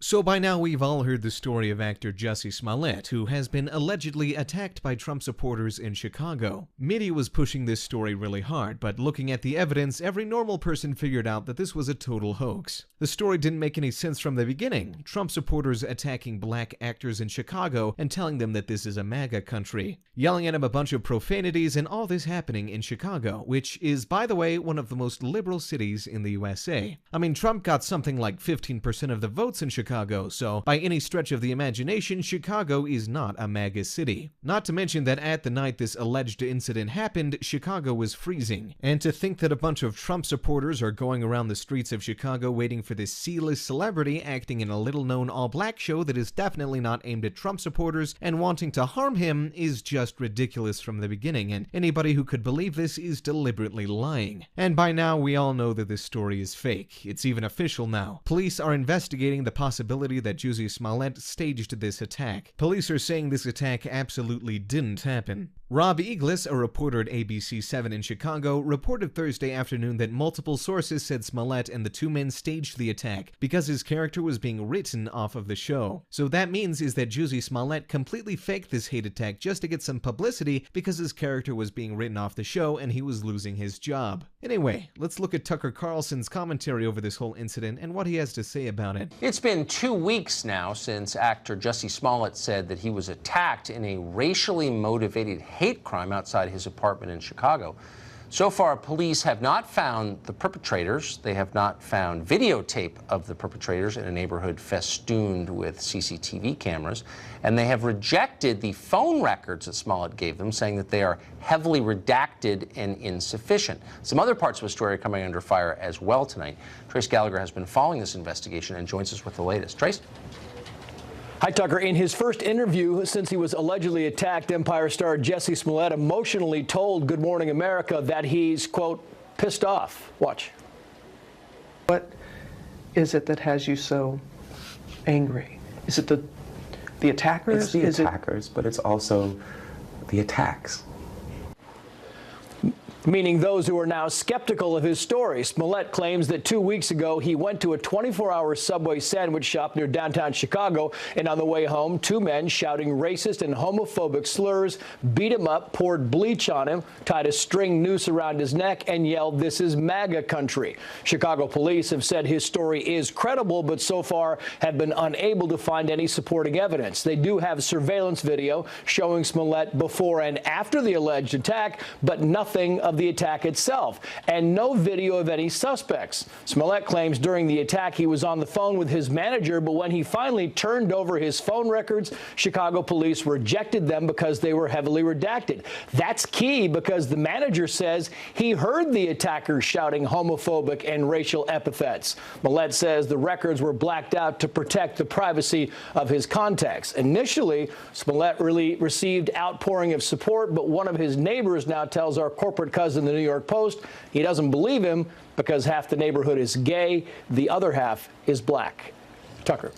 So by now we've all heard the story of actor Jussie Smollett, who has been allegedly attacked by Trump supporters in Chicago. Media was pushing this story really hard, but looking at the evidence, every normal person figured out that this was a total hoax. The story didn't make any sense from the beginning. Trump supporters attacking black actors in Chicago and telling them that this is a MAGA country, yelling at him a bunch of profanities, and all this happening in Chicago, which is, by the way, one of the most liberal cities in the USA. I mean, Trump got something like 15% of the votes in Chicago, so by any stretch of the imagination, Chicago is not a MAGA city. Not to mention that at the night this alleged incident happened, Chicago was freezing. And to think that a bunch of Trump supporters are going around the streets of Chicago waiting for this C-list celebrity acting in a little-known all-black show that is definitely not aimed at Trump supporters and wanting to harm him is just ridiculous from the beginning, and anybody who could believe this is deliberately lying. And by now, we all know that this story is fake. It's even official now. Police are investigating the possibility that Jussie Smollett staged this attack. Police are saying this attack absolutely didn't happen. Rob Eagles, a reporter at ABC7 in Chicago, reported Thursday afternoon that multiple sources said Smollett and the two men staged the attack because his character was being written off of the show. So that means is that Jussie Smollett completely faked this hate attack just to get some publicity because his character was being written off the show and he was losing his job. Anyway, let's look at Tucker Carlson's commentary over this whole incident and what he has to say about it. It's been 2 weeks now since actor Jussie Smollett said that he was attacked in a racially motivated hate crime outside his apartment in Chicago. So far, police have not found the perpetrators. They have not found videotape of the perpetrators in a neighborhood festooned with CCTV cameras, and they have rejected the phone records that Smollett gave them, saying that they are heavily redacted and insufficient. Some other parts of the story are coming under fire as well tonight. Trace Gallagher has been following this investigation and joins us with the latest. Trace? Hi, Tucker. In his first interview since he was allegedly attacked, Empire star Jussie Smollett emotionally told Good Morning America that he's, quote, pissed off. Watch. What is it that has you so angry? Is it the attackers? It's the attackers, but it's also the attacks. Meaning those who are now skeptical of his story. Smollett claims that 2 weeks ago he went to a 24-hour Subway sandwich shop near downtown Chicago, and on the way home, two men shouting racist and homophobic slurs beat him up, poured bleach on him, tied a string noose around his neck, and yelled, "This is MAGA country." Chicago police have said his story is credible, but so far have been unable to find any supporting evidence. They do have surveillance video showing Smollett before and after the alleged attack, but nothing of the attack itself, and no video of any suspects. Smollett claims during the attack he was on the phone with his manager, but when he finally turned over his phone records, Chicago police rejected them because they were heavily redacted. That's key because the manager says he heard the attackers shouting homophobic and racial epithets. Smollett says the records were blacked out to protect the privacy of his contacts. Initially, Smollett really received outpouring of support, but one of his neighbors now tells our corporate cousin in the New York Post he doesn't believe him because half the neighborhood is gay, the other half is black. Tucker.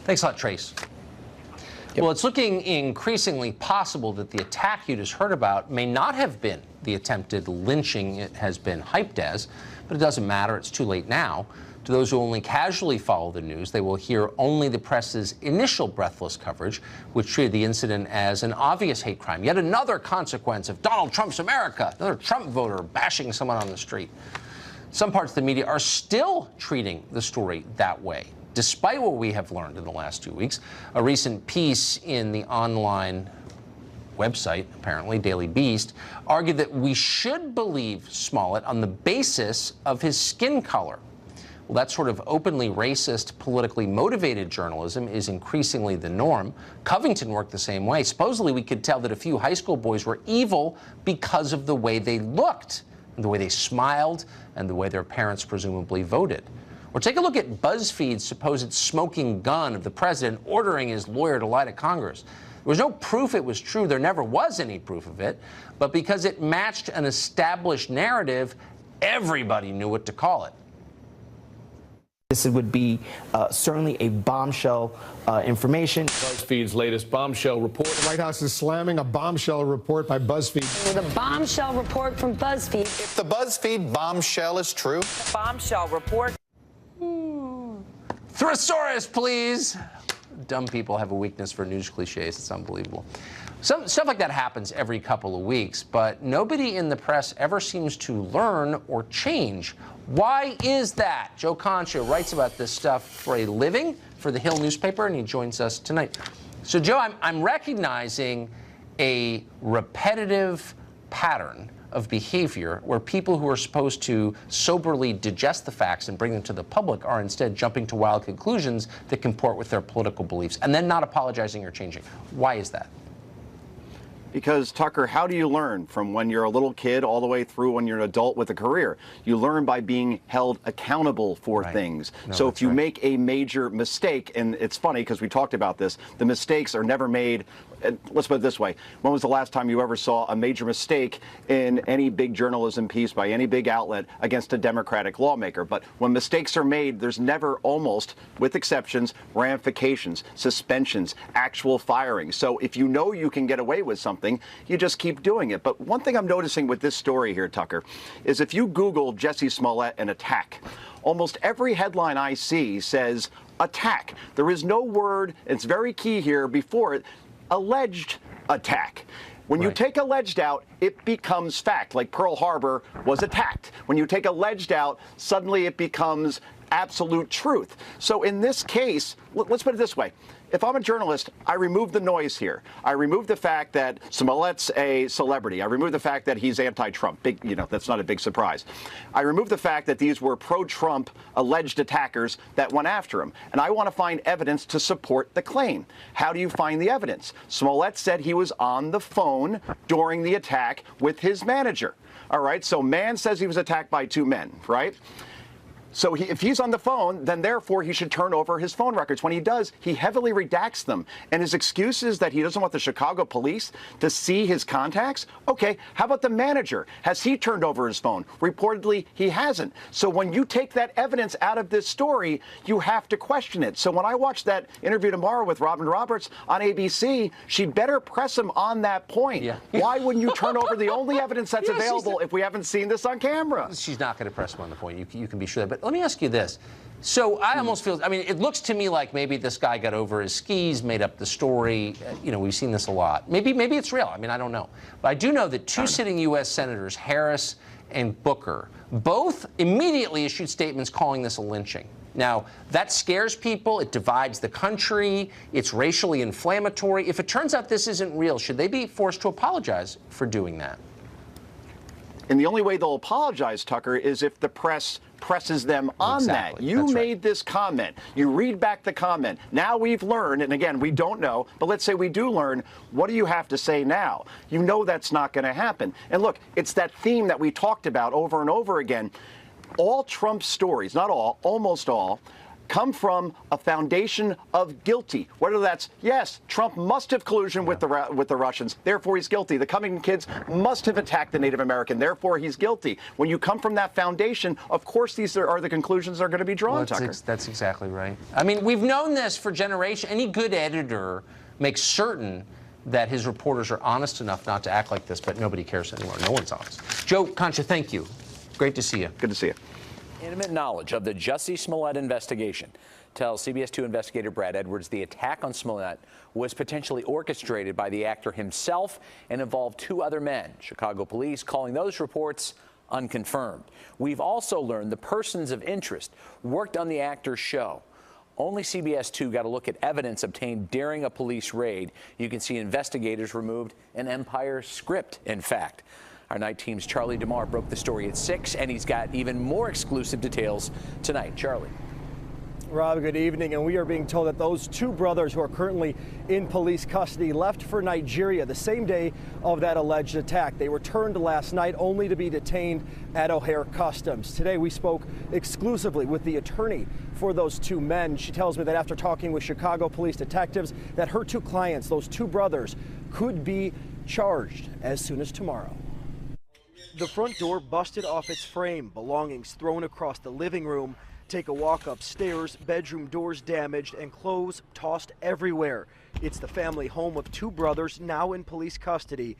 Thanks a lot, Trace. Yep. Well, it's looking increasingly possible that the attack you just heard about may not have been the attempted lynching it has been hyped as, but it doesn't matter. It's too late now. To those who only casually follow the news, they will hear only the press's initial breathless coverage, which treated the incident as an obvious hate crime. Yet another consequence of Donald Trump's America, another Trump voter bashing someone on the street. Some parts of the media are still treating the story that way, despite what we have learned in the last 2 weeks. A recent piece in the online website, apparently, Daily Beast, argued that we should believe Smollett on the basis of his skin color. Well, that sort of openly racist, politically motivated journalism is increasingly the norm. Covington worked the same way. Supposedly, we could tell that a few high school boys were evil because of the way they looked, and the way they smiled, and the way their parents presumably voted. Or take a look at BuzzFeed's supposed smoking gun of the president ordering his lawyer to lie to Congress. There was no proof it was true. There never was any proof of it. But because it matched an established narrative, everybody knew what to call it. This would be certainly a bombshell information. BuzzFeed's latest bombshell report. The White House is slamming a bombshell report by BuzzFeed. The bombshell report from BuzzFeed. If the BuzzFeed bombshell is true. The bombshell report. Thesaurus, please. Dumb people have a weakness for news cliches. It's unbelievable. Stuff like that happens every couple of weeks, but nobody in the press ever seems to learn or change. Why is that? Joe Concha writes about this stuff for a living for the Hill newspaper, and he joins us tonight. So, Joe, I'm recognizing a repetitive pattern of behavior where people who are supposed to soberly digest the facts and bring them to the public are instead jumping to wild conclusions that comport with their political beliefs and then not apologizing or changing. Why is that? Because, Tucker, how do you learn from when you're a little kid all the way through when you're an adult with a career? You learn by being held accountable for things. So if you make a major mistake, and it's funny because we talked about this, the mistakes are never made. Let's put it this way. When was the last time you ever saw a major mistake in any big journalism piece by any big outlet against a Democratic lawmaker? But when mistakes are made, there's never, almost, with exceptions, ramifications, suspensions, actual firings. So if you know you can get away with something, you just keep doing it. But one thing I'm noticing with this story here, Tucker, is if you Google Jussie Smollett and attack, almost every headline I see says attack. There is no word, it's very key here, before it, alleged attack. When you take alleged out, it becomes fact, like Pearl Harbor was attacked. When you take alleged out, suddenly it becomes absolute truth. So in this case, let's put it this way. If I'm a journalist, I remove the noise here. I remove the fact that Smollett's a celebrity. I remove the fact that he's anti-Trump. Big, that's not a big surprise. I remove the fact that these were pro-Trump alleged attackers that went after him. And I want to find evidence to support the claim. How do you find the evidence? Smollett said he was on the phone during the attack with his manager. All right, so man says he was attacked by two men, right? So if he's on the phone, then therefore he should turn over his phone records. When he does, he heavily redacts them. And his excuse is that he doesn't want the Chicago police to see his contacts? Okay, how about the manager? Has he turned over his phone? Reportedly, he hasn't. So when you take that evidence out of this story, you have to question it. So when I watch that interview tomorrow with Robin Roberts on ABC, she better press him on that point. Yeah. Why wouldn't you turn over the only evidence that's available if we haven't seen this on camera? She's not going to press him on the point. You can be sure. But let me ask you this. So I almost feel, it looks to me like maybe this guy got over his skis, made up the story. We've seen this a lot. Maybe it's real. I don't know. But I do know that two sitting U.S. senators, Harris and Booker, both immediately issued statements calling this a lynching. Now, that scares people. It divides the country. It's racially inflammatory. If it turns out this isn't real, should they be forced to apologize for doing that? And the only way they'll apologize, Tucker, is if the press presses them on that. You made this comment. You read back the comment. Now we've learned, and again, we don't know, but let's say we do learn, what do you have to say now? You know that's not going to happen. And look, it's that theme that we talked about over and over again. All Trump stories, not all, almost all, come from a foundation of guilty. Whether that's, yes, Trump must have collusion with the Russians, therefore he's guilty. The Covington kids must have attacked the Native American, therefore he's guilty. When you come from that foundation, of course these are the conclusions that are going to be drawn, Tucker. That's exactly right. We've known this for generations. Any good editor makes certain that his reporters are honest enough not to act like this, but nobody cares anymore. No one's honest. Joe Concha, thank you. Great to see you. Good to see you. Intimate knowledge of the Jussie Smollett investigation tells CBS 2 investigator Brad Edwards the attack on Smollett was potentially orchestrated by the actor himself and involved two other men. Chicago police calling those reports unconfirmed. We've also learned the persons of interest worked on the actor's show. Only CBS 2 got a look at evidence obtained during a police raid. You can see investigators removed an Empire script, in fact. Our night team's Charlie DeMar broke the story at 6, and he's got even more exclusive details tonight. Charlie. Rob, good evening. And we are being told that those two brothers who are currently in police custody left for Nigeria the same day of that alleged attack. They returned last night only to be detained at O'Hare Customs. Today we spoke exclusively with the attorney for those two men. She tells me that after talking with Chicago police detectives that her two clients, those two brothers, could be charged as soon as tomorrow. The front door busted off its frame, belongings thrown across the living room. Take a walk upstairs, bedroom doors damaged, and clothes tossed everywhere. It's the family home of two brothers now in police custody.